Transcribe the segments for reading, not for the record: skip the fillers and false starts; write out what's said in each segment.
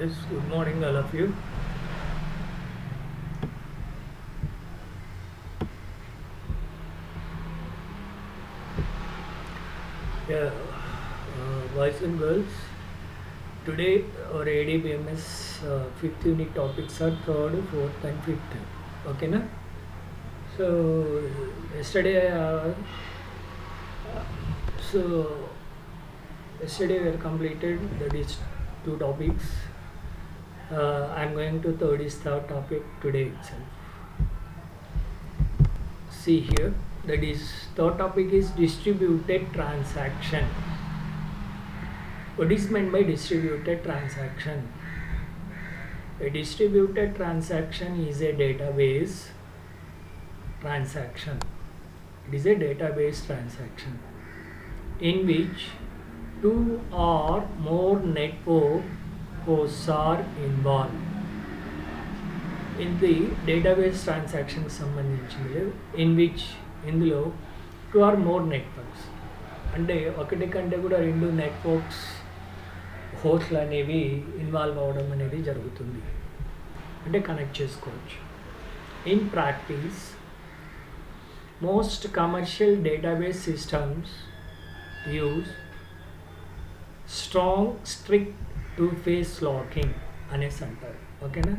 Yes, good morning, all of you. Yeah, boys and girls, today our ADBMS fifth unit topics are third, fourth, and fifth. Okay, na? So, yesterday, so yesterday we have completed that is two topics. I'm going to third is third topic today itself. See here, that is third topic is distributed transaction. What is meant by distributed transaction? A distributed transaction is a database transaction. It is a database transaction in which two or more network hosts are involved. In the database transaction సంబంధించింది in which ఇందులో two or more networks అంటే ఒకటి కంటే కూడా రెండు networks హోస్ట్లు అనేవి involve అవ్వడం అనేది జరుగుతుంది అంటే కనెక్ట్ చేసుకోవచ్చు. In practice most commercial database systems use strong strict two phase locking అనేసి అంటారు. ఓకేనా,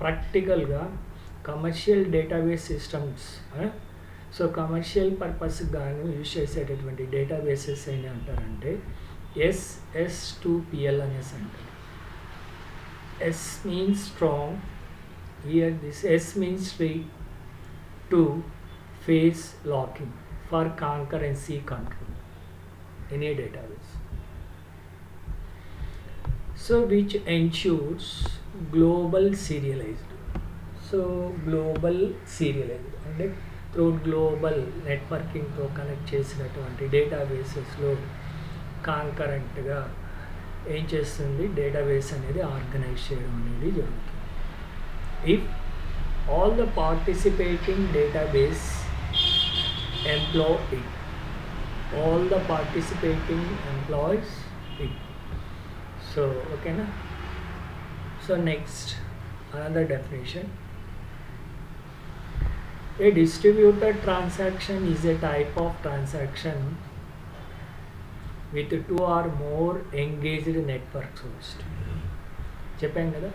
ప్రాక్టికల్గా commercial database systems so commercial purpose గాను యూజ్ చేసేటటువంటి డేటాబేసెస్ ఏమి అంటారంటే SS2PL అనేసి అంటారు. S means strong, here this S means strict, 2 phase locking for concurrency control in a database. So which ensures global serialized. So global serialized అంటే through global నెట్వర్కింగ్తో connect చేసినటువంటి డేటాబేసెస్లో కాంకరెంట్గా ఏం చేస్తుంది, డేటాబేస్ అనేది ఆర్గనైజ్ చేయడం అనేది జరుగుతుంది. If all the participating database employ it, all the participating employees it. So ఓకేనా. So next another definition. A distributed transaction is a type of transaction with two or more engaged networks host. చెప్పాం కదా,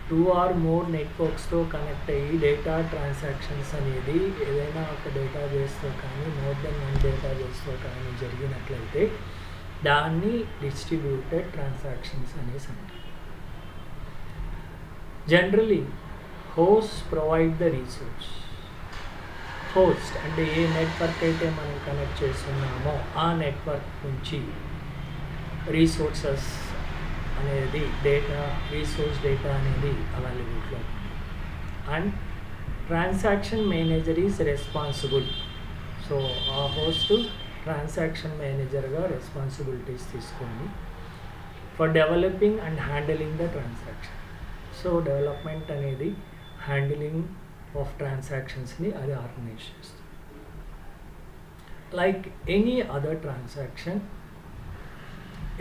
two are more నెట్వర్క్స్తో connect అయ్యి data transactions అనేది ఏదైనా ఒక డేటాబేస్తో కానీ more than one డేటాబేస్తో కానీ జరిగినట్లయితే దాన్ని డిస్ట్రిబ్యూటెడ్ ట్రాన్సాక్షన్స్ అనేసి అంటారు. Generally host provide the resource. Host అంటే ఏ నెట్వర్క్ అయితే మనం కనెక్ట్ చేస్తున్నామో ఆ నెట్వర్క్ నుంచి రీసోర్సెస్ అనేది డేటా అనేది అవైలబుల్గా ఉంది. And transaction manager is responsible. So ఆ హోస్ట్ ట్రాన్సాక్షన్ మేనేజర్గా రెస్పాన్సిబిలిటీస్ తీసుకొని for developing and handling the transaction. So development అనేది హ్యాండిలింగ్ ఆఫ్ ట్రాన్సాక్షన్స్ని అది ఆర్గనైజ్ చేస్తుంది. Like any other transaction,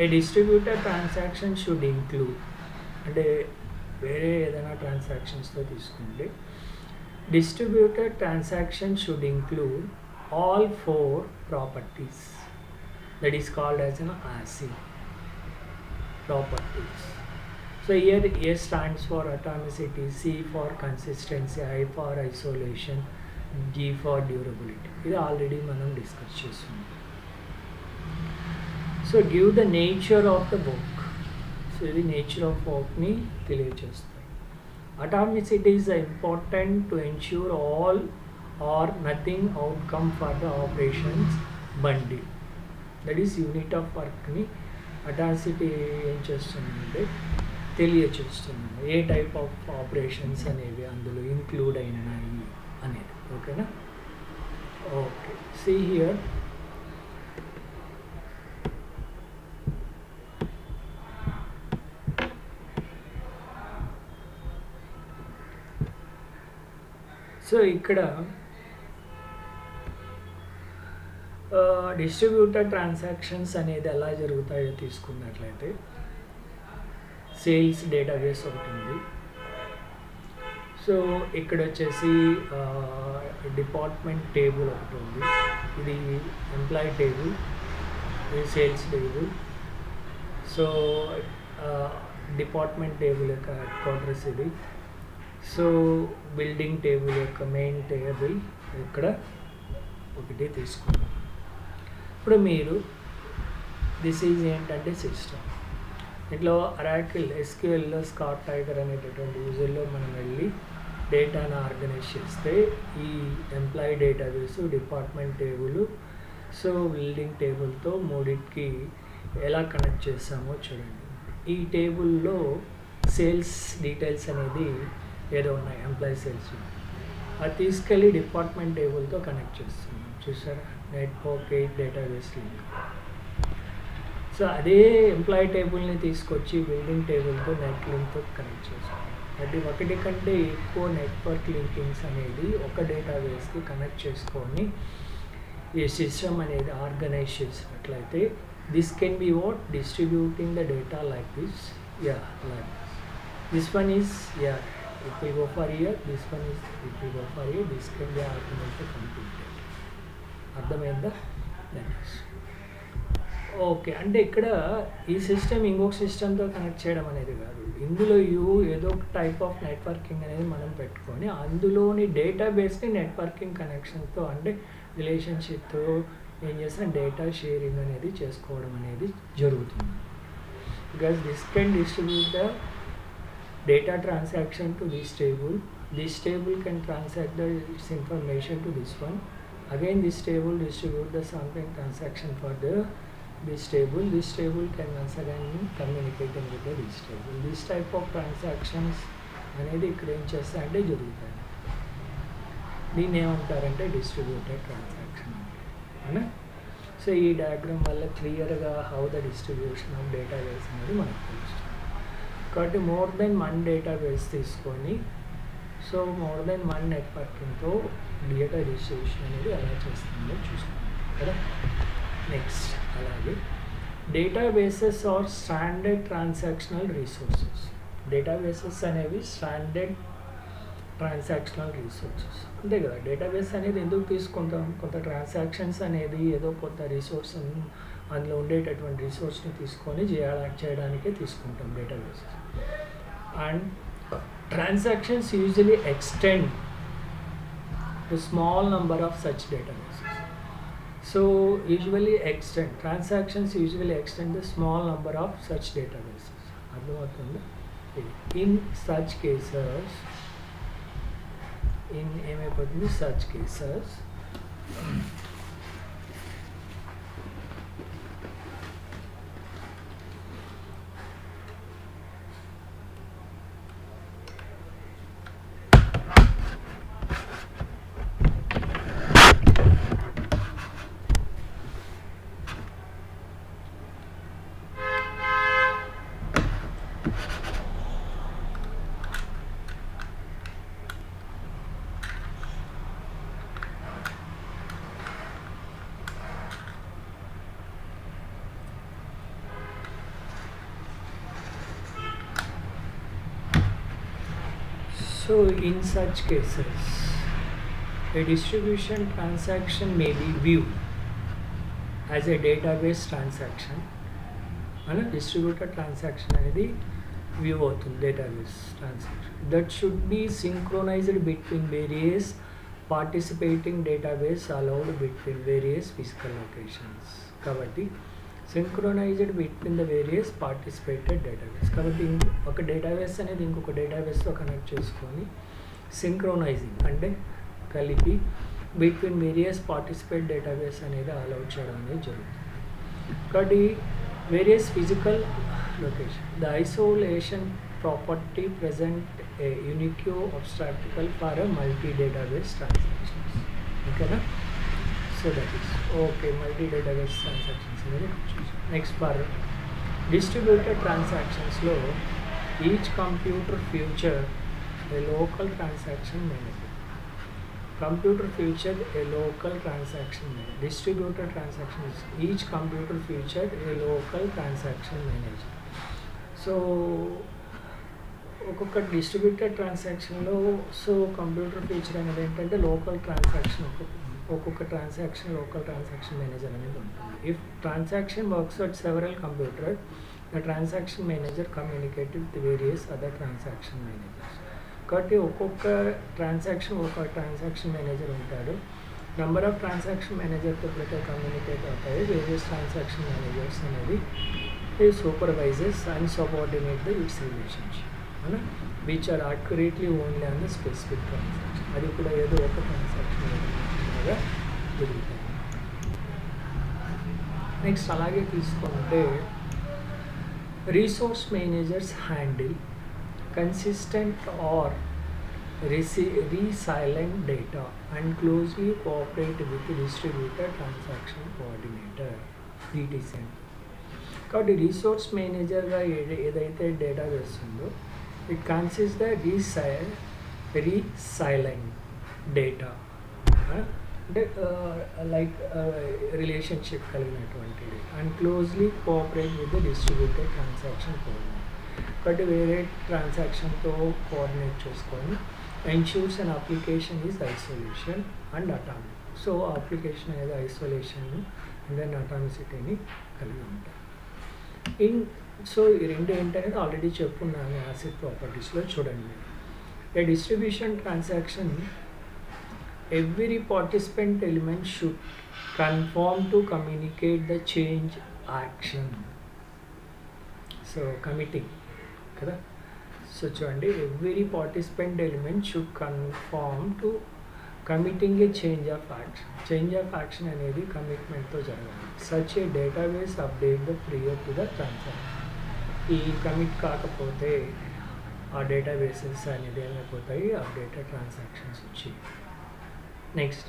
A distributor transaction should include అంటే వేరే ఏదైనా ట్రాన్సాక్షన్స్తో తీసుకుంటే distributor transaction should include all four properties, that is called as an ASIC properties. So here A stands for atomicity, C for consistency, I for isolation, G for durability. ఇది already మనం discuss చేస్తున్నాం. So give the nature of the work. So ఇది nature of వర్క్ని తెలియజేస్తాయి. Atomicity is important to ensure all or nothing outcome for the operations bundle. That is unit of work ni atomicity ఏం చేస్తుందంటే తెలియచేస్తున్నాను ఏ type of operations అనేవి అందులో include అయినాయి అనేది. ఓకేనా. ఓకే, సీ హియర్ సో ఇక్కడ డిస్ట్రిబ్యూటర్ ట్రాన్సాక్షన్స్ అనేది ఎలా జరుగుతాయో తీసుకున్నట్లయితే సేల్స్ డేటాబేస్ ఒకటి ఉంది. సో ఇక్కడ వచ్చేసి డిపార్ట్మెంట్ టేబుల్ ఒకటి ఉంది. ఇది ఎంప్లాయీ టేబుల్, ఇది sales table. So department table యొక్క హెడ్ క్వార్టర్స్ ఇది. సో బిల్డింగ్ టేబుల్ యొక్క మెయిన్ టేబుల్ ఇక్కడ ఒకటి తీసుకున్నాం. ఇప్పుడు మీరు దిస్ ఈజ్ ఏంటంటే సిస్టమ్. ఇట్లా అరాకిల్ ఎస్క్యూఎల్లో స్కాట్ టైగర్ అనేటటువంటి యూజర్లో మనం వెళ్ళి డేటాను ఆర్గనైజ్ చేస్తే ఈ employee database, department table, so building టేబుల్తో మూడింటికి ఎలా కనెక్ట్ చేస్తామో చూడండి. ఈ టేబుల్లో సేల్స్ డీటెయిల్స్ అనేది ఏదో ఉన్నాయి, ఎంప్లాయీ సేల్స్, అది తీసుకెళ్ళి డిపార్ట్మెంట్ టేబుల్తో కనెక్ట్ చేస్తున్నాం. చూసారా, నెట్వర్క్ 8 డేటాబేస్ లింక్. సో అదే ఎంప్లాయీ టేబుల్ని తీసుకొచ్చి బిల్డింగ్ టేబుల్తో నెట్ లింక్తో కనెక్ట్ చేస్తాం. అది ఒకటి కంటే ఎక్కువ నెట్వర్క్ లింకింగ్స్ అనేది ఒక డేటాబేస్కి కనెక్ట్ చేసుకొని ఈ సిస్టమ్ అనేది ఆర్గనైజ్ చేసినట్లయితే this can be what distributing the data like this. Like this one is it will go for here, this one is it will go for here, this can be argumented completed. అర్థమైందా? Okay, అంటే ఇక్కడ ఈ system ఇంకొక సిస్టమ్తో connect చేయడం అనేది కాదు. ఇందులో ఏదో ఒక టైప్ ఆఫ్ నెట్వర్కింగ్ అనేది మనం పెట్టుకొని అందులోని డేటాబేస్ని నెట్వర్కింగ్ కనెక్షన్తో అంటే రిలేషన్షిప్తో ఏం చేస్తాం, డేటా షేరింగ్ అనేది చేసుకోవడం అనేది జరుగుతుంది. Because this can distribute the data transaction to this table can transact its information to this one, again this table distribute the sampling transaction for this table can once again communicate with this table. This type of transactions అనేది ఇక్కడ ఏం చేస్తా అంటే జరుగుతాయి. దీన్ని ఏమంటారంటే distributed transaction అంటే. So ఈ డయాగ్రామ్ వల్ల క్లియర్గా how the distribution of database అనేది మనకు తెలుస్తుంది. కాబట్టి మోర్ దెన్ 1 డేటాబేస్ తీసుకొని సో మోర్ దెన్ 1 నెట్వర్కింగ్తో డేటా డిస్ట్రిబ్యూషన్ అనేది ఎలా చేస్తుందో చూసుకుంటాం కదా. నెక్స్ట్ అలాగే databases are standard transactional resources. Databases అనేవి స్టాండర్డ్ ట్రాన్సాక్షనల్ రిసోర్సెస్ అంతే కదా. డేటాబేస్ అనేది ఎందుకు తీసుకుంటాం, కొంత ట్రాన్సాక్షన్స్ అనేది ఏదో కొంత రిసోర్స్ అందులో ఉండేటటువంటి రిసోర్స్ని తీసుకొని చేయడానికే తీసుకుంటాం databases. And transactions usually extend to small number of such databases. So transactions usually extend the small number of such databases. అర్థమవుతుంది. ఇన్ సచ్ కేసెస్ ఏమైపోతుంది, such cases So in such cases, a distribution transaction may be viewed as a database transaction. And a distributed transaction అనేది view అవుతుంది database transaction. That should be synchronized between various participating database allowed between various physical locations. కాబట్టి synchronised between the various participated database. కాబట్టి ఒక database అనేది ఇంకొక డేటాబేస్తో connect చేసుకొని synchronising అంటే కలిపి బిట్వీన్ వేరియస్ పార్టిసిపేట్ డేటాబేస్ అనేది అలౌట్ చేయడం అనేది జరుగుతుంది. కాబట్టి various physical location, the isolation property present a unique abstraction for a multi database transactions. ఓకేనా? So that is okay, multi database transactions అనేది చూసాం. నెక్స్ట్ ఫర్ డిస్ట్రిబ్యూటెడ్ ట్రాన్సాక్షన్స్లో each computer future a local transaction manager. Computer future a local transaction manager. Distributed transactions each computer future a local transaction manager. So ఒక్కొక్క distributed ట్రాన్సాక్షన్లో so computer feature అనేది ఏంటంటే local transaction ఒక్కొక్క transaction local transaction manager అనేది ఉంటుంది. If transaction works at several computer the transaction manager communicate with various other transaction managers. కాబట్టి ఒక్కొక్క transaction manager ఉంటాడు. నెంబర్ ఆఫ్ ట్రాన్సాక్షన్ మేనేజర్తో ఎప్పుడైతే కమ్యూనికేట్ అవుతాయి వేరియస్ ట్రాన్సాక్షన్ మేనేజర్స్ అనేది supervisors and subordinate the its relationship which are accurately only on the specific transaction. అది కూడా ఏదో ఒక ట్రాన్సాక్షన్ లాగా జరుగుతుంది. నెక్స్ట్ అలాగే తీసుకుంటే resource managers handle consistent or resilient data and closely cooperate with the distributed transaction coordinator (DTC). కాబట్టి resource మేనేజర్గా ఏదైతే డేటా వేస్తుందో it consist the resilient data అంటే లైక్ రిలేషన్షిప్ కలిగినటువంటిది and closely cooperate with the distributed transaction coordinator. కాబట్టి వేరే ట్రాన్సాక్షన్తో coordinate చేసుకొని ensures an application is isolation and autonomy. So application అనేది ఐసోలేషన్ అండ్ దెన్ అటామిసిటీని కలిగి ఉంటాయి. సో ఈ రెండు ఏంటనేది ఆల్రెడీ చెప్పున్నాను యాసిడ్ ప్రాపర్టీస్లో. చూడండి, a distribution transaction every participant element should conform to communicate the change action. So committing కదా. సో చూడండి, every participant element should conform to committing a change of action. Change of action అనేది కమిట్మెంట్తో జరగాలి. Such a database update the prior to the transaction. ఈ commit కాకపోతే ఆ databases అనేది ఏమైపోతాయి, అప్డేటెడ్ ట్రాన్సాక్షన్స్ వచ్చి. Next,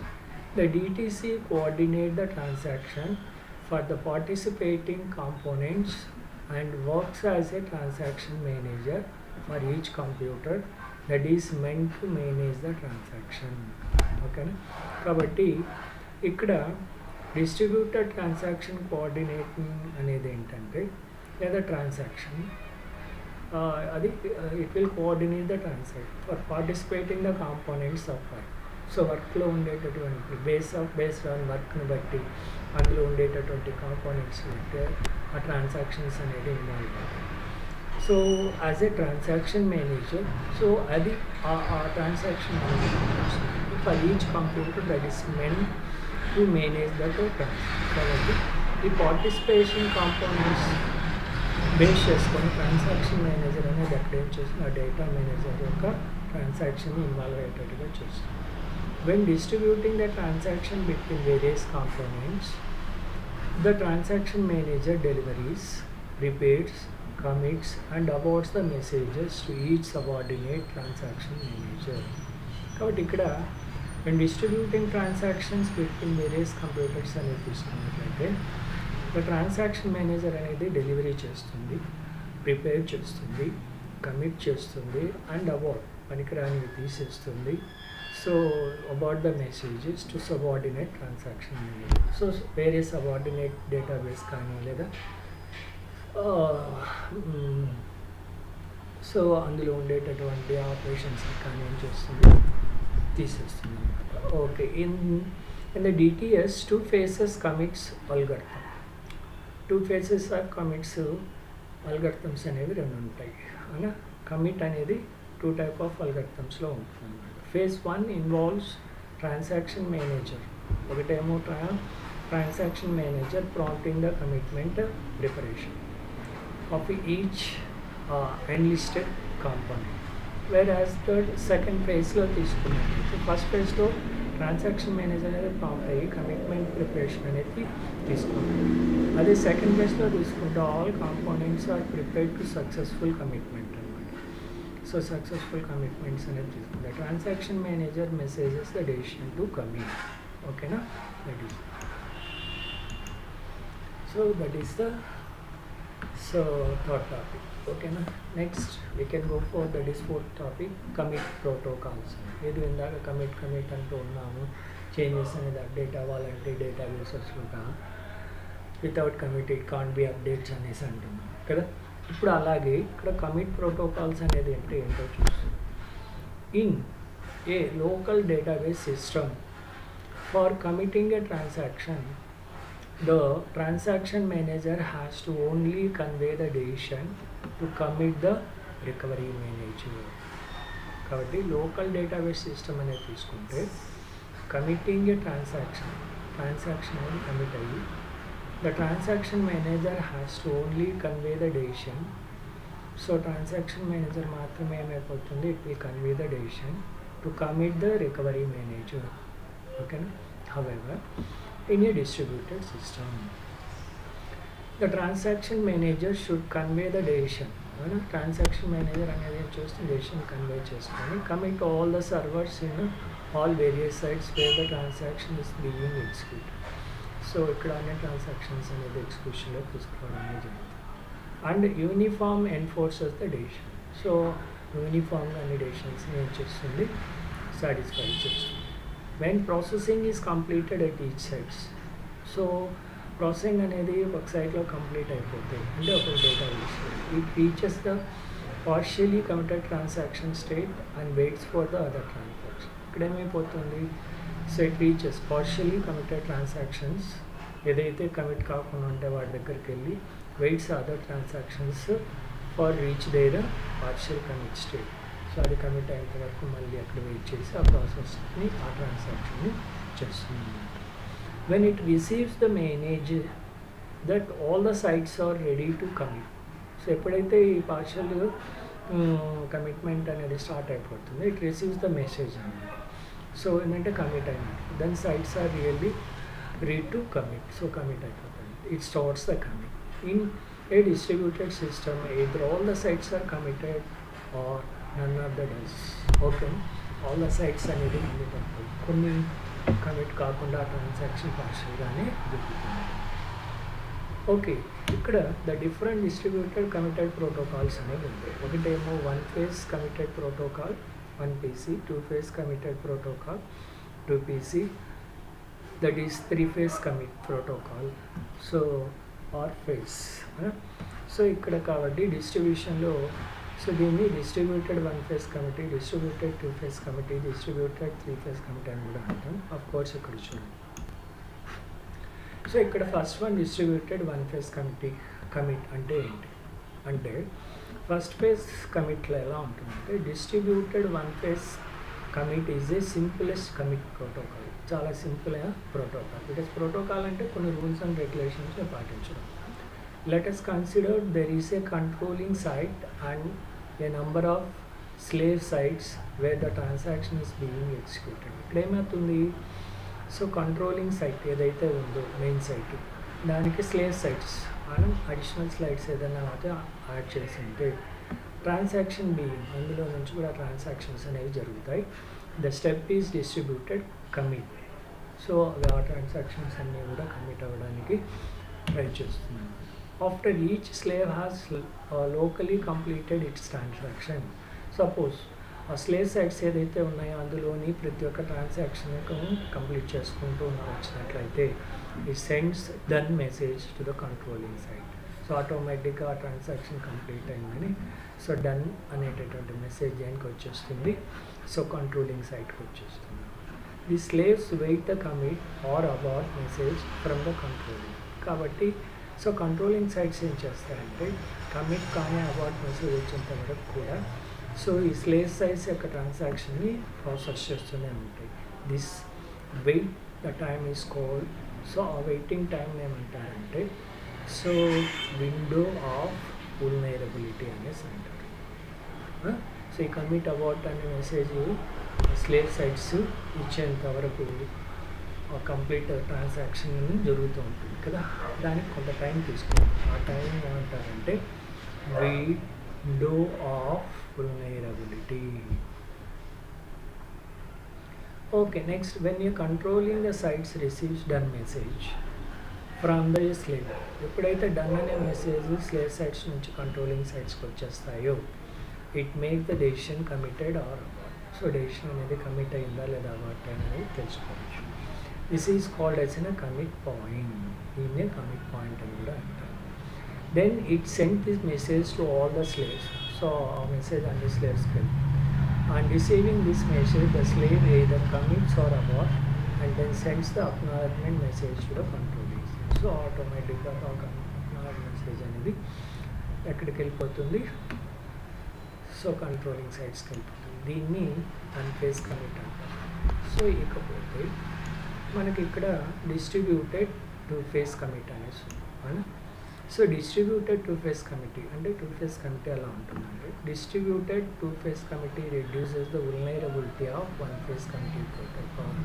the DTC coordinate the transaction for the participating components and works as a transaction manager for each computer that is meant to manage the transaction. ఓకేనా. కాబట్టి ఇక్కడ distributed transaction coordinating అనేది ఏంటంటే లేదా transaction అది it will coordinate the transaction for participating the components of work. So వర్క్లో ఉండేటటువంటి based on వర్క్ని బట్టి అందులో ఉండేటటువంటి కాంపోనెంట్స్ బట్టి ఆ ట్రాన్సాక్షన్స్ అనేది ఇన్వాల్వ్ అవుతాయి. So as a transaction manager, so అది ఆ transaction for each computer that is men to manage that transaction. కాబట్టి ఈ పార్టిసిపేషన్ కాంపోనెంట్స్ బేస్ చేసుకొని ట్రాన్సాక్షన్ మేనేజర్ అనేది అప్డేట్ చేసి ఆ డేటా మేనేజర్ యొక్క ట్రాన్సాక్షన్ ఇన్వాల్వ్ అయ్యేటట్టుగా చేస్తుంది. When distributing the transaction between various components, the transaction manager delivers, prepares, commits and aborts the messages to each subordinate transaction manager. కాబట్టి ఇక్కడ when distributing transactions between various computers అనేది తీసుకున్నట్లయితే the transaction manager అనేది delivery చేస్తుంది, prepare చేస్తుంది, commit చేస్తుంది and abort పనికిరానివి తీసేస్తుంది. So about the messages to subordinate transaction manager. So వేరే సబార్డినేట్ డేటాబేస్ కానీ లేదా సో అందులో ఉండేటటువంటి ఆపరేషన్స్ కానీ ఏం చేస్తుంది, తీసేస్తుంది అనమాట. Okay. In the DTS two faces commits algorithm. Two faces of commits algorithms అనేవి రెండు ఉంటాయి అలా. కమిట్ అనేది టూ టైప్ ఆఫ్ అల్గర్థమ్స్లో ఉంటుంది అనమాట. Phase 1 involves transaction manager. ఒకటేమో transaction manager prompting the commitment preparation of each enlisted component. Whereas third second ఫేజ్లో తీసుకున్నట్లయితే ఫస్ట్ ఫేజ్లో ట్రాన్సాక్షన్ మేనేజర్ అనేది ప్రాంప్ట్ అయ్యి కమిట్మెంట్ ప్రిపరేషన్ అనేది తీసుకుంటారు. అదే సెకండ్ ఫేజ్లో తీసుకుంటే all components are prepared to successful commitment అనమాట. సో సక్సెస్ఫుల్ కమిట్మెంట్స్ అనేది తీసుకుంటారు. Transaction manager messages the decision to commit. ఓకేనా. That is that is the third topic. ఓకేనా. Next we can go for that is fourth topic, commit protocols. ఏది ఇందాక commit అంటూ ఉన్నాము, changes అనేది అప్డేట్ అవ్వాలంటే డేటాబేసెస్లో without commit it can't be updates అనేసి అంటున్నాం కదా. ఇప్పుడు అలాగే ఇక్కడ కమిట్ ప్రోటోకాల్స్ అనేది అంటే ఏంటో చూస్తాం. In a local database system for committing a transaction, the transaction manager has to only convey the decision to commit the recovery manager. కాబట్టి లోకల్ డేటాబేస్ సిస్టమ్ అనేది తీసుకుంటే కమిటింగ్ ఏ ట్రాన్సాక్షన్ అనేది commit అయ్యి the transaction manager has to only convey the decision. So transaction manager మాత్రమే ఏమైపోతుంది, it will convey the decision to commit the recovery manager. ఓకేనా? However in a distributed system, the transaction manager should convey the decision. Transaction manager అనేది చూస్తే decision convey చేసుకొని commit all the servers in all various sites where the transaction is being executed. So ఇక్కడ అన్ని transactions అనేది ఎగ్జిక్యూషన్లో తీసుకోవడం అనేది జరుగుతుంది. And uniform enforces the decision. So యూనిఫామ్గా అన్ని డెసిషన్స్ని ఏం చేస్తుంది, సాటిస్ఫై చేస్తుంది. when processing is completed at each sites. So processing అనేది ఒక సైట్లో కంప్లీట్ అయిపోతే అంటే ఒక data it reaches the partially committed transaction state and waits for the other transaction. ఇక్కడ ఏమైపోతుంది, so it reaches partially committed transactions ఏదైతే కమిట్ కాకుండా ఉంటే వాటి దగ్గరికి వెళ్ళి waits other transactions for reach their partial commit state. So అది commit అయ్యేంత వరకు మళ్ళీ అక్కడ వెయిట్ చేసి ఆ ప్రాసెస్ని ఆ ట్రాన్సాక్షన్ని చేస్తుంది. When it receives the message that all the sites are ready to commit. So ఎప్పుడైతే ఈ పార్షియల్ కమిట్మెంట్ అనేది స్టార్ట్ అయిపోతుంది, ఇట్ రిసీవ్స్ ద మెసేజ్ అన్నమాట. సో ఏంటంటే కమిట్ అయినట్టు, then sites are really ready to commit. So commit అయిపోతుంది, it starts the commit. In a distributed system either all the sites are committed or none of the does. Okay, all the sites అనేది commit అవుతాయి, కొన్ని commit కాకుండా transaction పార్షియల్గానే జరుగుతుంది. Okay, ఇక్కడ the different distributed committed protocols అనేవి ఉంటాయి. ఒకటేమో 1 phase committed protocol 1PC, 2 phase committed protocol 2PC, that is 3 phase commit protocol. So or phase. So ఇక్కడ కాబట్టి డిస్ట్రిబ్యూషన్లో సో దీన్ని distributed 1 phase committee, distributed 2 phase committee, distributed 3 phase committee అని కూడా అంటాం. ఆఫ్ కోర్స్ ఇక్కడ చూడండి. సో ఇక్కడ first one distributed 1 phase commit అంటే ఏంటి అంటే, ఫస్ట్ ఫేజ్ కమిట్లో ఎలా ఉంటుందంటే distributed 1 phase commit is a simplest commit protocol. చాలా సింపుల్ ప్రోటోకాల్. బికాస్ ప్రోటోకాల్ అంటే కొన్ని రూల్స్ అండ్ రెగ్యులేషన్స్ని పాటించడం. Let us consider there is a controlling site and a number of slave sites where the transaction is being executed. ఇక్కడ ఏమవుతుంది, so controlling site ఏదైతే ఉందో main site, దానికి slave sites మనం additional slides ఏదైనా అయితే add చేసి ఉంటే ట్రాన్సాక్షన్ బీయింగ్ అందులో నుంచి కూడా ట్రాన్సాక్షన్స్ అనేవి జరుగుతాయి. The step is distributed commit. So ఆ ట్రాన్సాక్షన్స్ అన్నీ కూడా కమిట్ అవ్వడానికి ట్రై చేస్తున్నాం. After each slave has locally completed its transaction, suppose ఆ స్లేవ్ సైట్స్ ఏదైతే ఉన్నాయో అందులోని ప్రతి ఒక్క ట్రాన్సాక్షన్ కంప్లీట్ చేసుకుంటూ వచ్చినట్లయితే it sends done message to the controlling site. So ఆటోమేటిక్గా ఆ ట్రాన్సాక్షన్ కంప్లీట్ అయిందని సో డన్ అనేటటువంటి మెసేజ్ దేనికి వచ్చేస్తుంది, సో కంట్రోలింగ్ సైట్కి వచ్చేస్తుంది. The slaves wait the commit or abort message from the controlling. కాబట్టి సో కంట్రోలింగ్ సైట్స్ ఏం చేస్తాయంటే కమిట్ కానీ అబార్ట్ మెసేజ్ వచ్చేంత వరకు కూడా సో ఈ స్లేవ్ సైట్స్ యొక్క ట్రాన్సాక్షన్ని ప్రాసెస్ చేస్తూనే ఉంటాయి. This wait the time is called, so ఆ వెయిటింగ్ టైం ఏమంటారంటే సో విండో ఆఫ్ వల్నరబిలిటీ అనేసి అంటారు. సో ఈ కమిట్ అబార్ట్ అనే మెసేజ్ స్లేవ్ సైట్స్ ఇచ్చేంత వరకు కంప్లీట్ ట్రాన్సాక్షన్ జరుగుతూ ఉంటుంది కదా, దానికి కొంత టైం తీసుకుంటుంది. ఆ టైం ఏమంటారంటే window of vulnerability. Okay, next when you controlling the sites receives done message from the slave. ఎప్పుడైతే డన్ అనే మెసేజ్ స్లేవ్ సైట్స్ నుంచి కంట్రోలింగ్ సైట్స్కి వచ్చేస్తాయో it make the decision committed or abort. So decision అనేది commit అయిందా లేదా abort అనేది తెలుసుకోవచ్చు. This is called as a commit point. దీన్నే కమిట్ పాయింట్ అని కూడా అంటారు. then it sent this message to all the slaves. So a message and the slaves can. On receiving this message, the slave either commits or abort and then sends the acknowledgement message to the controlling site. So automatically acknowledgement message అనేది ఎక్కడికి వెళ్ళిపోతుంది, so controlling సైట్స్కి వెళ్ళిపోతుంది. దీన్ని అన్ఫేస్ commit అంటారు. So ఇకపోతే మనకి ఇక్కడ distributed two face commit అనేసి ఉంది. So distributed two phase committee అంటే టూ ఫేస్ కమిటీ ఎలా ఉంటుందంటే distributed two phase committee reduces the vulnerability of one phase committee protocol.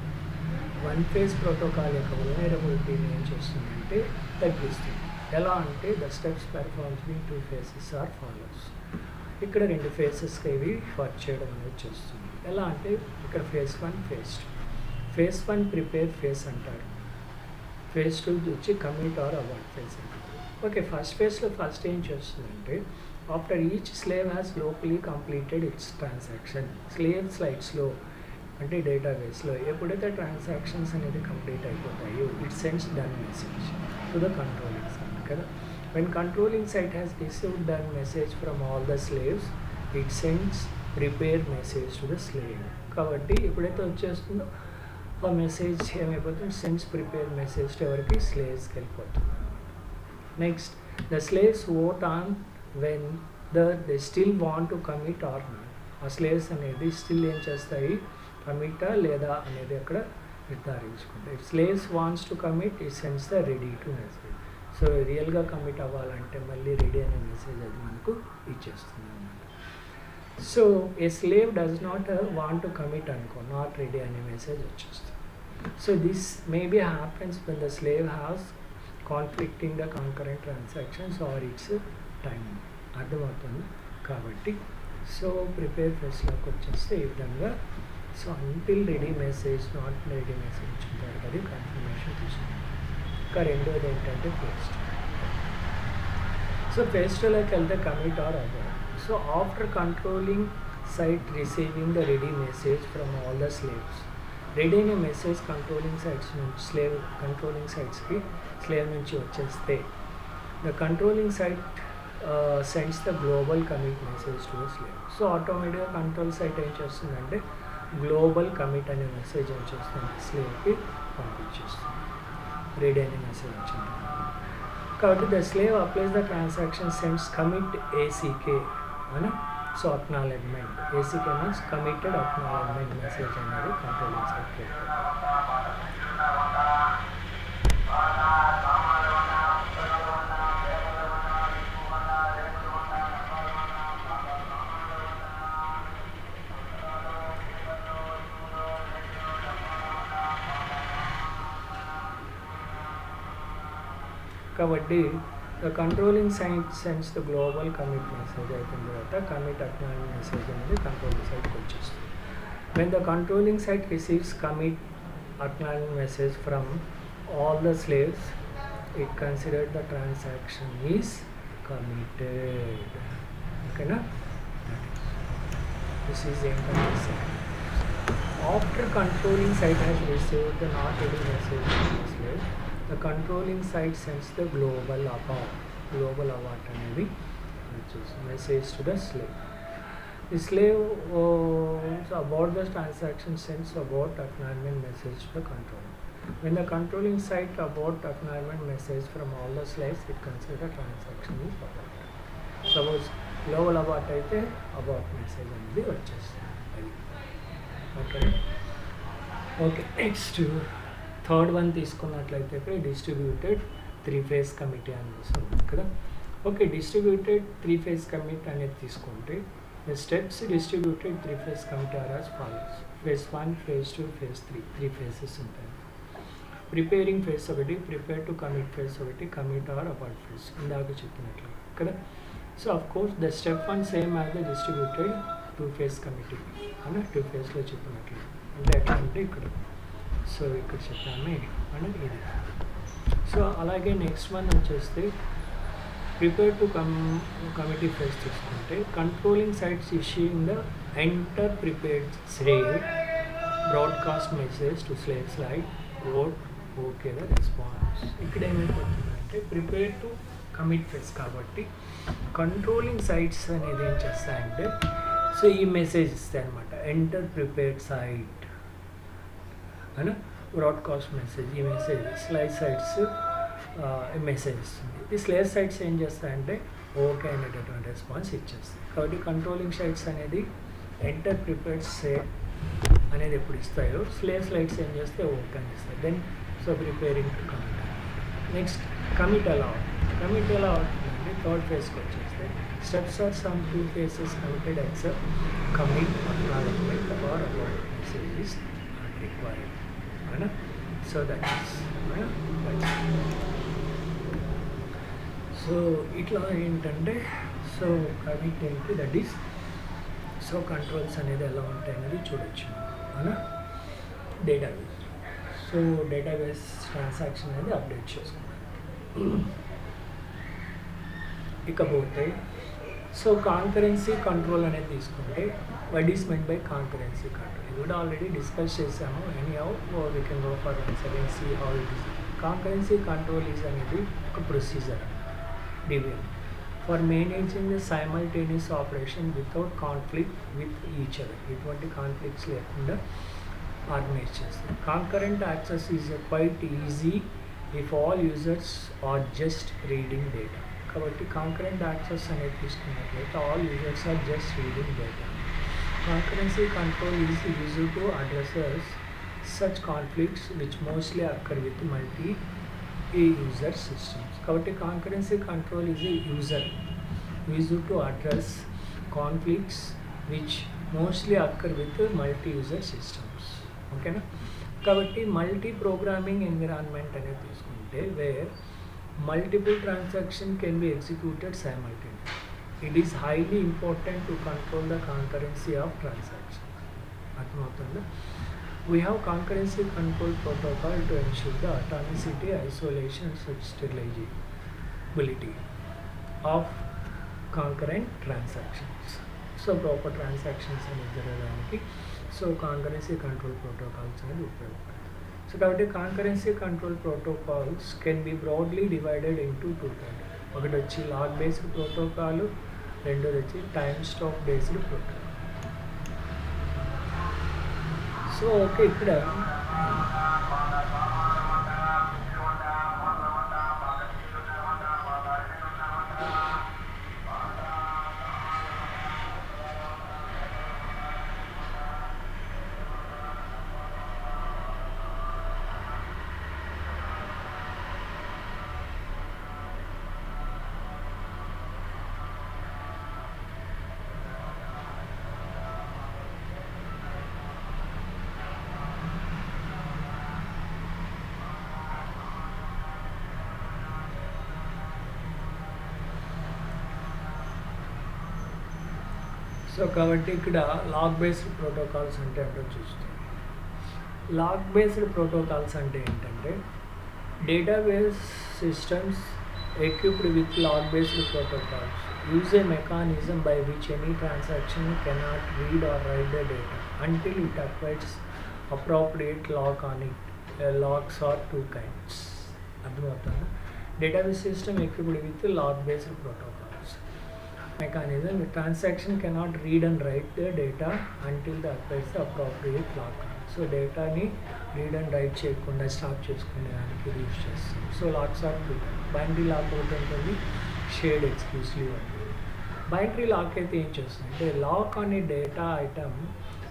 One phase protocol యొక్క వల్నరబిలిటీని ఏం చేస్తుందంటే తగ్గిస్తుంది. ఎలా అంటే the steps performs in two phases or follows. ఇక్కడ రెండు ఫేసెస్కి ఇవి వర్క్ చేయడం అనేది చేస్తుంది. ఎలా అంటే ఇక్కడ phase 1 phase 2. Phase 1 prepare phase అంటారు, ఫేస్ 2 వచ్చి కమిట్ ఆర్ అబార్ట్ ఫేస్ అంటారు. ఓకే, ఫస్ట్ ఫేజ్లో ఫస్ట్ ఏం చేస్తుందంటే after each slave has locally completed its transaction. Slave స్లైడ్స్లో అంటే డేటాబేస్లో ఎప్పుడైతే ట్రాన్సాక్షన్స్ అనేది కంప్లీట్ అయిపోతాయో it sends done message to the controlling site కదా. When controlling site has received done message from all the slaves it sends prepare message to the slave. కాబట్టి ఎప్పుడైతే వచ్చేస్తుందో ఆ మెసేజ్ ఏమైపోతుంది, సెండ్స్ ప్రిపేర్ మెసేజ్ టు ఎవరికి, స్లేవ్స్కి వెళ్ళిపోతుంది. Next the slaves vote on when they still want to commit or not. ఆ slaves అనేది still ఏం చేస్తాయి, కమిటా లేదా అనేది అక్కడ నిర్ధారించుకుంటాయి. Slaves wants to commit it sends the ready to message. So రియల్గా కమిట్ అవ్వాలంటే మళ్ళీ రెడీ అనే మెసేజ్ అది మనకు ఇచ్చేస్తుంది అన్నమాట. So a slave does not want to commit అనుకో, నాట్ రెడీ అనే మెసేజ్ వచ్చేస్తుంది. So this maybe happens when the slave has conflicting the concurrent transactions or its time. అర్థమవుతుంది కాబట్టి సో ప్రిపేర్ ఫేస్లోకి వచ్చేస్తే ఈ విధంగా so until ready message not ready message ఉంటారు అది కన్ఫర్మేషన్ తీసుకుంటాం. ఇంకా రెండోది ఏంటంటే ఫేస్ 2. సో ఫేస్ 2లోకి వెళ్తే commit or abort. So after controlling site receiving the ready message from all the slaves. Ready అనే మెసేజ్ కంట్రోలింగ్ సైట్స్ నుంచి కంట్రోలింగ్ సైట్స్కి స్లేవ్ నుంచి వచ్చేస్తే the controlling site sends the global commit message to the slave. So ఆటోమేటిక్గా control site ఏం చేస్తుందంటే global commit అనే message ఏం చేస్తుంది, స్లేవ్కి పంపించేస్తుంది రెడీ అనే మెసేజ్ వచ్చింది కాబట్టి the slave applies the transaction sends commit ACK అని. So acknowledgement ACK means committed acknowledgement message అనేది కంట్రోలింగ్ సైట్కి. కాబట్టి the controlling site sends the global commit message అయిపోయిన తర్వాత కమిట్ అక్నాలెడ్జ్మెంట్ మెసేజ్ అనేది కంట్రోలింగ్ సైట్కి వచ్చేస్తుంది. When the controlling site receives commit acknowledgement message from all the slaves, it considered the transaction is committed. Okay na? This is the information. After controlling site has received the not ready message from the slave, the controlling site sends the global abort అనేది message to the slave. The slave about the transaction sends about acknowledgement message to the controller. When the controlling site about acknowledgement message from all the slaves, it considers the transaction is abort. Suppose global abort అయితే abort message అనేది వచ్చేస్తుంది. Okay next third one తీసుకున్నట్లయితే ఇక్కడ distributed 3-phase committee అని వస్తుంది ఇక్కడ. Okay, distributed 3-phase committee అనేది తీసుకుంటే the steps distributed 3-phase committee are as follows. Phase 1, phase 2, phase 3. 3 phases ఉంటాయి. ప్రిపేరింగ్ ఫేజ్ ఒకటి, ప్రిపేర్ టు కమిట్ ఫేజ్ ఒకటి, కమిట్ ఆర్ అబార్ట్ ఫేజ్ ఇందాక చెప్పినట్లు కదా. So of course the step 1 same as the distributed 2-phase committee అని 2 phases చెప్పినట్లు. అంటే ఎట్లా అంటే ఇక్కడ సో ఇక్కడ చెప్పామే అంటే ఇది. సో అలాగే నెక్స్ట్ వన్ వచ్చేస్తే ప్రిపేర్ టు కమిటీ ఫేజ్ తీసుకుంటే controlling sites issuing the enter prepared slave broadcast message to slaves like vote okay the response. ఇక్కడ ఏమైపోతుందంటే ప్రిపేర్ టు కమిట్ ఫేస్ కాబట్టి కంట్రోలింగ్ సైట్స్ అనేది ఏం చేస్తాయంటే సో ఈ మెసేజ్ ఇస్తాయి అనమాట, ఎంటర్ ప్రిపేర్డ్ సైట్ అని బ్రాడ్కాస్ట్ మెసేజ్. ఈ మెసేజ్ స్లైడ్ సైట్స్ మెసేజ్ ఇస్తుంది. ఈ స్లేవ్ సైట్స్ ఏం చేస్తాయంటే ఓకే అనేటటువంటి రెస్పాన్స్ ఇచ్చేస్తాయి. కాబట్టి కంట్రోలింగ్ సైట్స్ అనేది ఎంటర్ ప్రిపేర్డ్ సెట్ అనేది ఎప్పుడు ఇస్తాయో స్లేవ్ స్లైడ్స్ ఏం చేస్తే ఓకే అని ఇస్తాయి. Then so preparing to commit. Next commit అలా అవుతుందండి. థర్డ్ ఫేస్కి వచ్చేస్తే steps are some 2 phases committed except commit acknowledgement or about message is not required అవునా. సో దట్ ఈస్ సో ఇట్లా ఏంటంటే సో కమిట్ ఏంటి దట్ ఈస్ సో కంట్రోల్స్ అనేది ఎలా ఉంటాయి అనేది చూడొచ్చు అవునా. డేటాబేస్ సో డేటాబేస్ ట్రాన్సాక్షన్ అనేది అప్డేట్ చేసుకున్నాం. ఇకపోతే సో కాంకరెన్సీ కంట్రోల్ అనేది తీసుకుంటే what is meant by concurrency control ఇది కూడా ఆల్రెడీ డిస్కస్ చేసాము. Any how we can go for once again see how it is. Concurrency control is అనేది ఒక procedure division for managing the simultaneous operation without conflict with each other. ఎటువంటి conflicts లేకుండా organize చేస్తుంది. Concurrent access is quite easy if all users are just reading data. కాబట్టి concurrent access అనేది తీసుకున్నట్లయితే all users are just reading data. Concurrency control is used to addresses such conflicts which mostly occur with multi user systems. కాబట్టి concurrency control is used to address conflicts which mostly occur with multi-user systems. ఓకేనా. కాబట్టి multi programming environment అనేది తీసుకుంటే wear multiple transactions can be executed simultaneously. It is highly important to control the concurrency of transactions. అర్థమవుతుందా. We have concurrency control protocol to ensure the atomicity, isolation, and sterility of concurrent transactions. So proper transactions అనేది జరగడానికి so concurrency control protocols అనేది ఉపయోగపడతాయి. So కాబట్టి concurrency control protocols can be broadly divided into 2 types. ఒకటి వచ్చి log based protocol, రెండోది వచ్చి time stop based protocol. So okay ఇక్కడ సో కాబట్టి ఇక్కడ లాగ్ బేస్డ్ ప్రోటోకాల్స్ అంటే ఏంటో చూస్తాం. లాగ్ బేస్డ్ ప్రోటోకాల్స్ అంటే ఏంటంటే database systems equipped with log based protocols use a mechanism by which any transaction cannot read or write the data until it acquires appropriate log on it. Logs are 2 kinds. అర్థమవుతుందా. Database system equipped with log based protocols mechanism the transaction cannot read and write the data until the acquires the appropriate log. So డేటాని read and write చేయకుండా stop చేసుకునే దానికి use చేస్తాం. So locks are 2. Binary lock ఒకటి ఉంటుంది, shared exclusive ఉంటుంది. Binary lock అయితే ఏం చేస్తుంది అంటే లాక్ అనే data item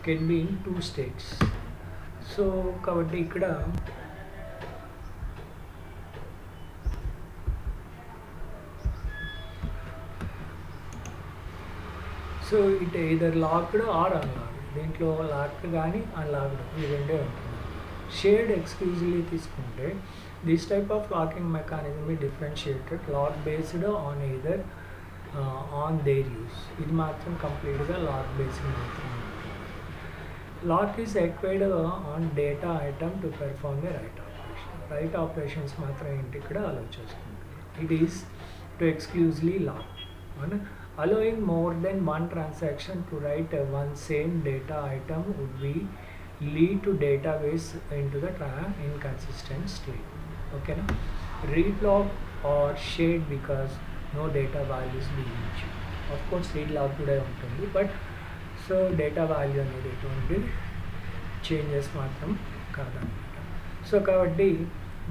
can be in 2 states. So కాబట్టి ఇక్కడ so it either locked or unlocked. దీంట్లో లాక్డ్ కానీ అన్లాక్డ్ ఈ రెండే ఉంటుంది. షేర్డ్ ఎక్స్క్లూజివ్లీ తీసుకుంటే this type of locking mechanism ఈ differentiated lock based on either on their use. ఇది మాత్రం కంప్లీట్గా లాక్ బేస్డ్ మాత్రమే. Lock is acquired on data item to perform the write operation. Write operations మాత్రం ఏంటి ఇక్కడ అలో చేసుకుంటుంది. It is to exclusively lock allowing more than one transaction to write one same data item would be lead to database into the inconsistent state. Okay na. Read lock or shared because no data values being issued. Of course read log కూడా ఉంటుంది, but so data value అనేది ఎటువంటి changes మాత్రం కాదనమాట. So కాబట్టి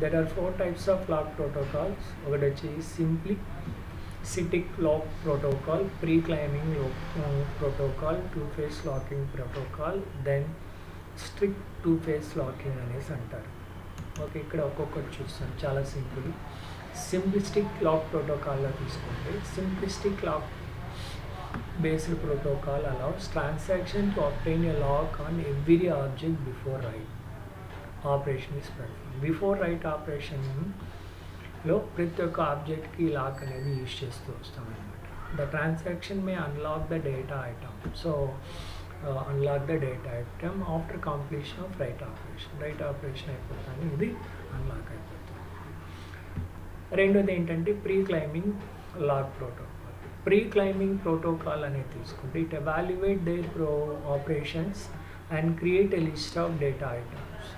there are 4 types of lock protocols. ఒకటి వచ్చి simplistic lock protocol, pre claiming protocol, two phase locking protocol, then strict two phase locking అనేసి అంటారు. ఓకే, ఇక్కడ ఒక్కొక్కటి చూస్తాం. చాలా సింపుల్. సింప్లిస్టిక్ లాక్ ప్రోటోకాల్లో తీసుకుంటే simplistic lock based protocol allows transaction to obtain a lock on every object before write operation is performed. Before write operation లో ప్రతి ఒక్క ఆబ్జెక్ట్కి లాక్ అనేది యూజ్ చేస్తూ వస్తాం అనమాట. The transaction may unlock the data item. So unlock the data item after completion of write operation. Write operation అయిపోతాను, ఇది unlock అయిపోతుంది. రెండోది ఏంటంటే pre claiming lock protocol. Pre claiming protocol అనేది తీసుకుంటే it evaluate their operations and create a list of data items.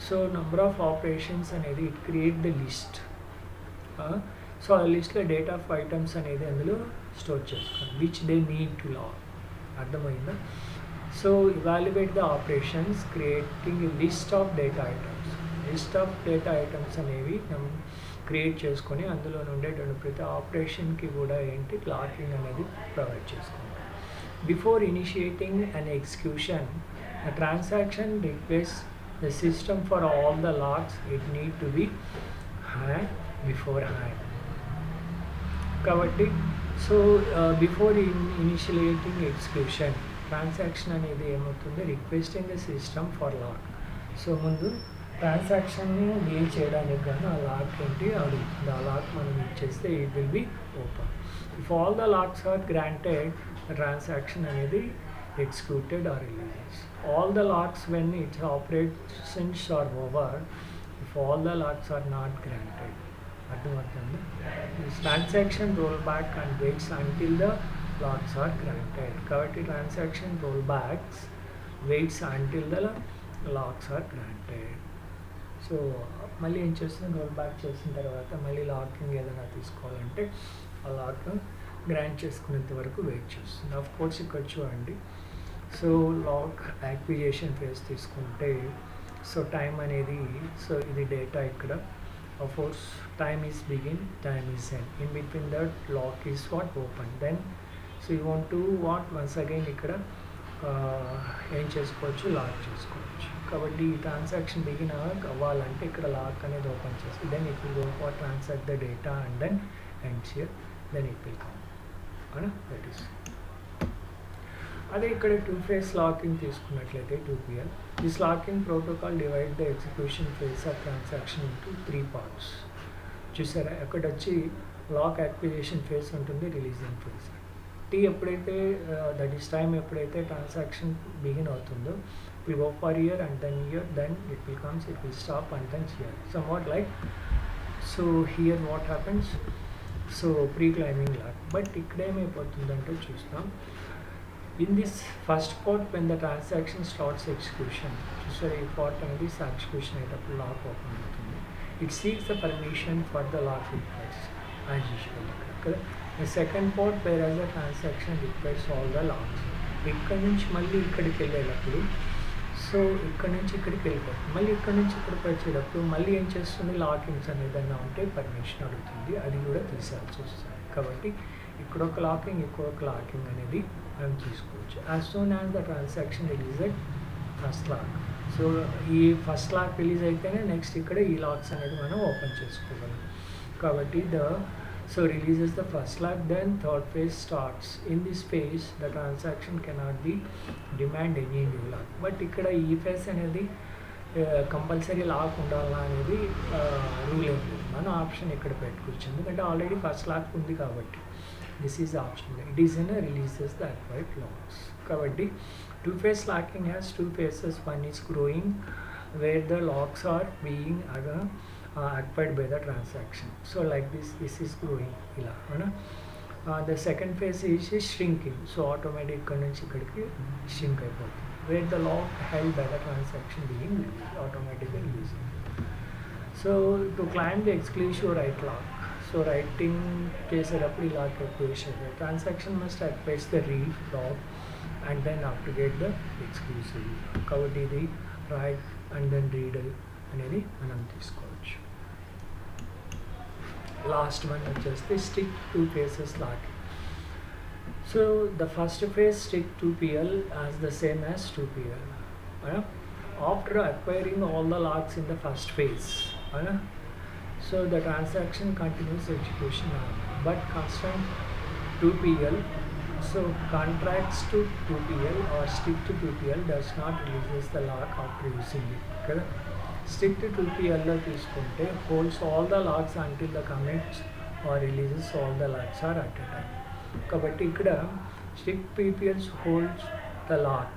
So number of operations అనేది it create the list. So ఆ లిస్ట్లో డేటా ఆఫ్ ఐటమ్స్ అనేది అందులో స్టోర్ చేసుకోండి, which they need to lock. అర్థమైందా? So evaluate the operations creating list of data items. List of data items అనేవి create చేసుకొని అందులో ఉండేటువంటి ప్రతి ఆపరేషన్కి కూడా ఏంటి లాకింగ్ అనేది ప్రొవైడ్ చేసుకుంటాం. Before initiating and execution the transaction request the system for all the locks it need to be hand beforehand. కాబట్టి so before initiating execution transaction అనేది ఏమవుతుంది, requesting the system for lock. సో ముందు ట్రాన్సాక్షన్ని deal చేయడానికి కానీ ఆ lock ఏంటి అడుగుతుంది. ఆ లాక్ మనం ఇచ్చేస్తే it will be open. If all the locks are granted transaction అనేది executed or releases. All the locks when its operations are over. If all the locks are not granted. అర్థమవుతుంది? This transaction roll back and waits until the locks are granted. కాబట్టి transaction roll backs waits until the locks are granted. So మళ్ళీ ఏం చేస్తుంది, roll back చేసిన తర్వాత మళ్ళీ locking ఏదైనా తీసుకోవాలంటే ఆ లాక్ గ్రాంట్ చేసుకునేంత వరకు వెయిట్ చేస్తుంది. ఆఫ్ కోర్స్ ఇక్కడ చూడండి. సో లాక్ యాక్టివేషన్ ఫేజ్ తీసుకుంటే సో టైం అనేది, సో ఇది డేటా ఇక్కడ. Of course time is begin, time is end. In between that lock is what open. Then so you want to what once again ఇక్కడ ఏం చేసుకోవచ్చు, lock చేసుకోవచ్చు. కాబట్టి ఈ ట్రాన్సాక్షన్ బిగిన్ అవ్వాలంటే ఇక్కడ లాక్ అనేది ఓపెన్ చేసి then it will go for transact the data and then ends here, then it will come. అవునా? That is. అదే ఇక్కడ టూ ఫేస్ లాకింగ్ తీసుకున్నట్లయితే 2PL. This locking protocol divide the execution phase of transaction into 3 parts. చూసారా, అక్కడ వచ్చి lock activation phase ఉంటుంది, releasing phase. T ఎప్పుడైతే that is time ఎప్పుడైతే ట్రాన్సాక్షన్ బిగిన్ అవుతుందో will go for here and then here, then it will comes, it will stop and then here. Somewhat like so here what happens, so pre claiming lock. But ఇక్కడ ఏమైపోతుందంటే చూస్తాం, in this first part when the transaction starts execution, చూసారు ఈ part అనేది execution అయ్యేటప్పుడు lock open అవుతుంది. It seeks the permission for the lock request as usual కదా. The second part whereas the transaction request all the locks. ఇక్కడ నుంచి మళ్ళీ ఇక్కడికి వెళ్ళేటప్పుడు, సో ఇక్కడ నుంచి ఇక్కడికి వెళ్ళిపోతుంది. మళ్ళీ ఇక్కడ నుంచి ఇక్కడికి వచ్చేటప్పుడు మళ్ళీ ఏం చేస్తుంది, లాకింగ్స్ అనేది ఏదైనా ఉంటే పర్మిషన్ అడుగుతుంది, అది కూడా తీసేయాల్సి వస్తుంది. కాబట్టి ఇక్కడ ఒక లాకింగ్, ఇక్కడ ఒక లాకింగ్ అనేది మనం తీసుకోవచ్చు. As soon as the transaction released first lock. So ఈ ఫస్ట్ లాక్ రిలీజ్ అయితేనే నెక్స్ట్ ఇక్కడ ఈ లాక్స్ అనేది మనం ఓపెన్ చేసుకోగలం. కాబట్టి so releases the first lock, then third phase starts. In this phase the transaction cannot be demand any new lock. But ikkada ee phase anedi compulsory lock ఉండాలా అనేది rule ఏం లేదు, మన ఆప్షన్ ఇక్కడ పెట్టుకోవచ్చు. ఎందుకంటే ఆల్రెడీ ఫస్ట్ లాక్ ఉంది కాబట్టి this is option. It is in releases the acquired locks. కాబట్టి two phase locking has two phases. One is growing where the locks are being acquired by the transaction. So like this is growing ila ana. The second phase is shrinking. So automatic ikkada nunchi ikkadiki shrink ayipotundi, where the lock held by the transaction being automatically released. So to climb the exclusive right lock, so writing చేసేటప్పుడు ఇలా question transaction must acquire the read log and then update the exclusive. కాబట్టి ఇది write and then read అనేది మనం తీసుకోవచ్చు. Last one వచ్చేసి stick to phases locking. So the first phase stick to PL as the same as 2PL. After acquiring all the locks in the first phase, so the transaction continues execution but constant 2PL. So contracts to 2PL or stick to 2PL does not releases the lock after using it. Okay? Stick to 2PL lo తీసుకుంటే holds all the locks until the commits or releases all the locks are at a time. కాబట్టి ఇక్కడ stick PPL holds the lock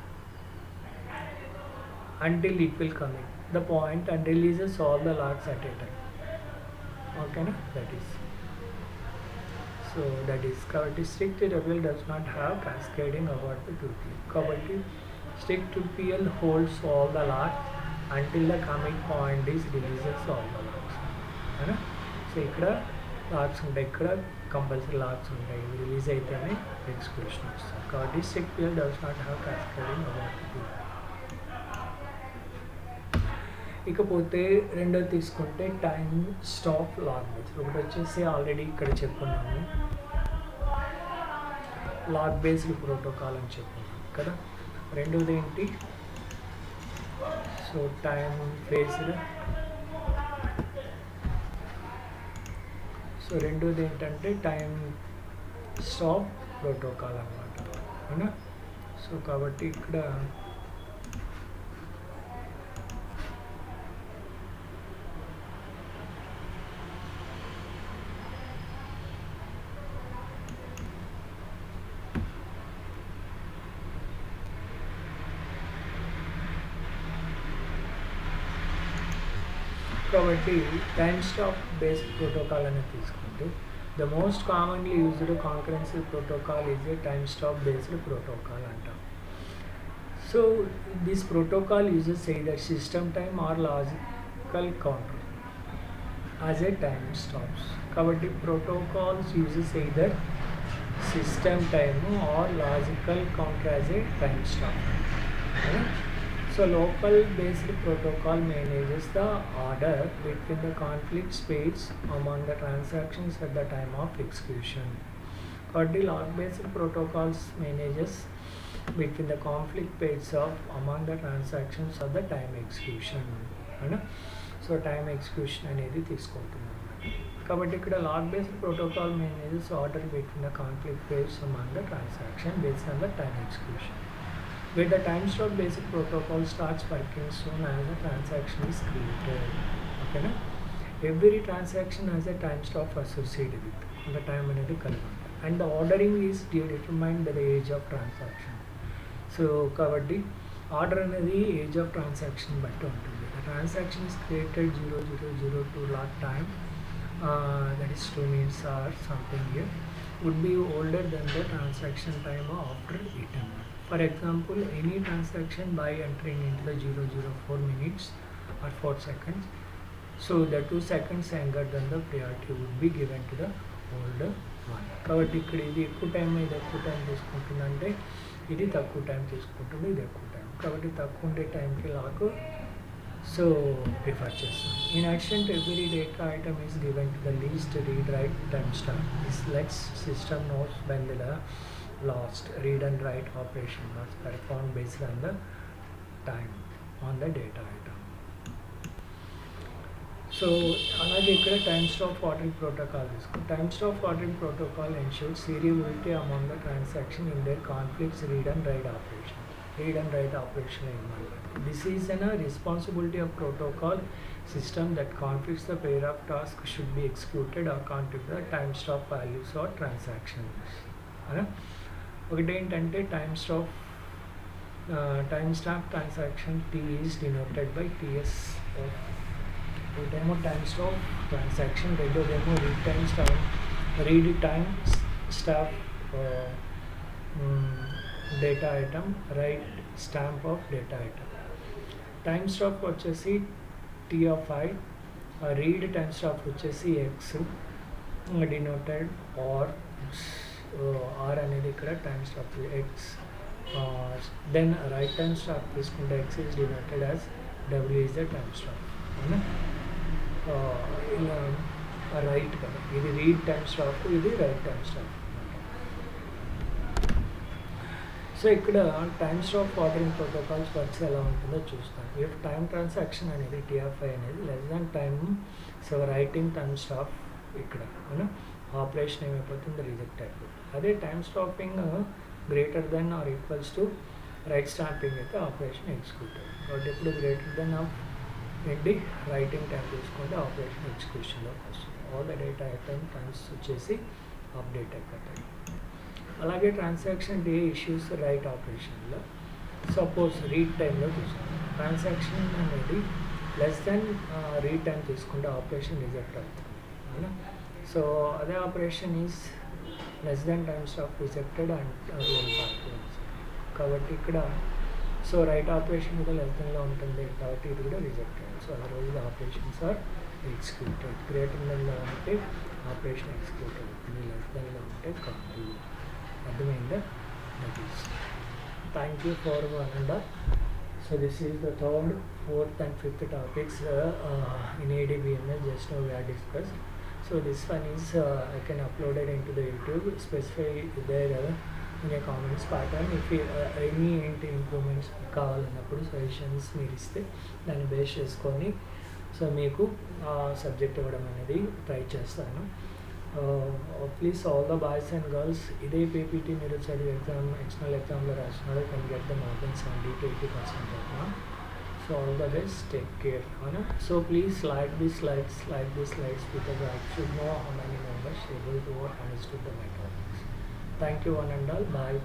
until it will commit the point and releases all the locks at a time. Okay, na? That is కాబట్టి stick to PL does not have cascading about the 2PL. కాబట్టి stick to PL holds all the locks until the commit point is releases all the locks. So ఇక్కడ లాక్స్ ఉంటాయి, ఇక్కడ compulsory lakhs ఉంటాయి, release అయితేనే execution వస్తుంది. కాబట్టి stick PL does not have cascading about the 2PL. ఇకపోతే రెండోది తీసుకుంటే టైమ్ స్టాప్ లాగ్ బేస్. ఒకటి వచ్చేసి ఆల్రెడీ ఇక్కడ చెప్పుకున్నాము, లాగ్ బేస్డ్ ప్రోటోకాల్ అని చెప్పుకున్నాము కదా. రెండోది ఏంటి, సో టైమ్ బేస్డ్. సో రెండోది ఏంటంటే టైమ్ స్టాప్ ప్రోటోకాల్ అన్నమాట, అవునా. సో కాబట్టి ఇక్కడ కాబట్టి టైమ్ స్టాప్ బేస్డ్ ప్రోటోకాల్ అనేది తీసుకుంటే the most commonly used concurrency protocol is a time stop based protocol అంటాం. So this protocol uses either system time or logical counter as a time stops. కాబట్టి protocols uses either system time or logical counter as a time stop. So local based protocol manages the order between the conflict space among the transactions at the time of execution. The log based protocols manages between the conflict space of among the transactions at the time execution. So time execution అనేది తీసుకుంటున్నాం. కాబట్టి ఇక్కడ log based protocol manages order between the conflict space among the transaction based on the time execution, where the time stop basic protocol starts working soon as a transaction is created. Okay, na? Every transaction has a time stop associated with the time anedi kalli, and the ordering is determined by the age of transaction. So kabatti order anedi age of transaction batti untundi. The transaction is created 0002 log time, that is 2 minutes or something here, would be older than the transaction time after it. For example, any transaction by entering into the 004 minutes or 4 seconds, so the 2 seconds younger than the priority would be given to the older one. కాబట్టి ఇక్కడ ఇది ఎక్కువ time, ఇది ఎక్కువ time తీసుకుంటుందంటే ఇది తక్కువ time తీసుకుంటుంది, ఇది ఎక్కువ టైం. కాబట్టి తక్కువ ఉండే టైంకి లాకు సో ప్రిఫర్ చేస్తాం. In addition to every data item is given to the least read write time stop. This let's system notes when the last read and write operation was performed based on the time on the data item. So అలాగే ఇక్కడ time stop ordering protocol తీసుకుంటాం. Time stop ordering protocol ensures seriality among the transaction in their conflicts read and write operation. Read and write operation involved. This is a responsibility of protocol system that conflicts the pair of tasks should be executed according to the time stop values or transactions. ఒకటి ఏంటంటే time stop transaction T is denoted by TS. ఒకటేమో time stop transaction, రెండోదేమో read time stop data item, write stamp of data item. Time stop వచ్చేసి T of I, read time stop వచ్చేసి X, denoted or r అనేది ఇక్కడ time stop x then right time stop తీసుకుంటే x is denoted as w is the time stop అవునా ఇలా write కదా ఇది read time stop ఇది రైట్ టైమ్ స్టాప్ సో ఇక్కడ time stop ordering protocols works ఎలా ఉంటుందో చూస్తాం ఇఫ్ టైమ్ ట్రాన్సాక్షన్ అనేది టిఎఫ్ఐ అనేది less than time so writing time stop ఇక్కడ అవునా ఆపరేషన్ ఏమైపోతుంది రిజెక్ట్ అయిపోతుంది అదే time stopping greater than or equals to write stamping అయితే ఆపరేషన్ ఎగ్జిక్యూట్ అవుతుంది కాబట్టి ఇప్పుడు గ్రేటర్ దెన్ ఆఫ్ ఏంటి రైటింగ్ టైం తీసుకుంటే ఆపరేషన్ ఎగ్జిక్యూషన్లోకి వస్తుంది all the data item times వచ్చేసి అప్డేట్ అయిపోతాయి అలాగే ట్రాన్సాక్షన్ డే ఇష్యూస్ రైట్ ఆపరేషన్లో సపోజ్ రీడ్ టైంలో తీసుకుంటాం ట్రాన్సాక్షన్ అనేది లెస్ దెన్ రీడ్ టైం తీసుకుంటే ఆపరేషన్ రిజెక్ట్ అవుతుంది అవునా సో అదే operation is less than times of rejected and roll back కాబట్టి ఇక్కడ సో రైట్ ఆపరేషన్ కూడా లెస్ దెన్లో ఉంటుంది కాబట్టి ఇది కూడా రిజెక్ట్ అయ్యింది సో otherwise operations are executed greater దెన్లో ఉంటే ఆపరేషన్ ఎగ్జిక్యూట్ అవుతుంది లెస్ దెన్లో ఉంటే కాదు అర్థమైందా that is thank you for one and all so this is the third fourth and fifth topics in ADBMS just now we are discussed so this one is I can upload it into the YouTube specify there in a comments pattern if you any improvements కావాలన్నప్పుడు suggestions మీరు ఇస్తే దాన్ని base చేసుకొని so మీకు subject ఇవ్వడం అనేది try చేస్తాను please all the boys and girls ఇదే పీపీటీ మీరు చదివి ఎగ్జామ్ ఎక్స్టర్నల్ ఎగ్జామ్లో రాసినారు can get the more than 70 to 80% అవునా so all the best take care అవునా so please like these slides because I should know how many members able to understood the my topics. Thank you one and all. Bye.